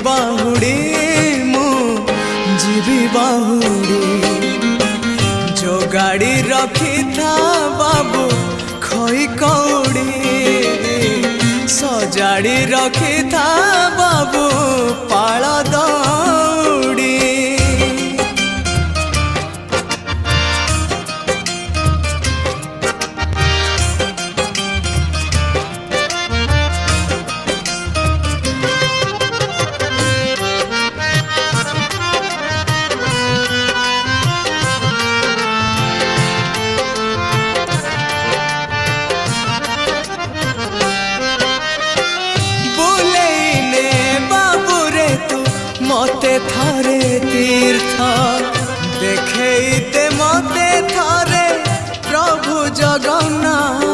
बाहुड़ी मु जीवी बाहुड़ी जो गाड़ी रखी था बाबू खई कौड़ी सजाड़ी रखी था बाबू पाल दौड़ी मते थारे तीर्थ देखे मते थारे प्रभु जगन्नाथ।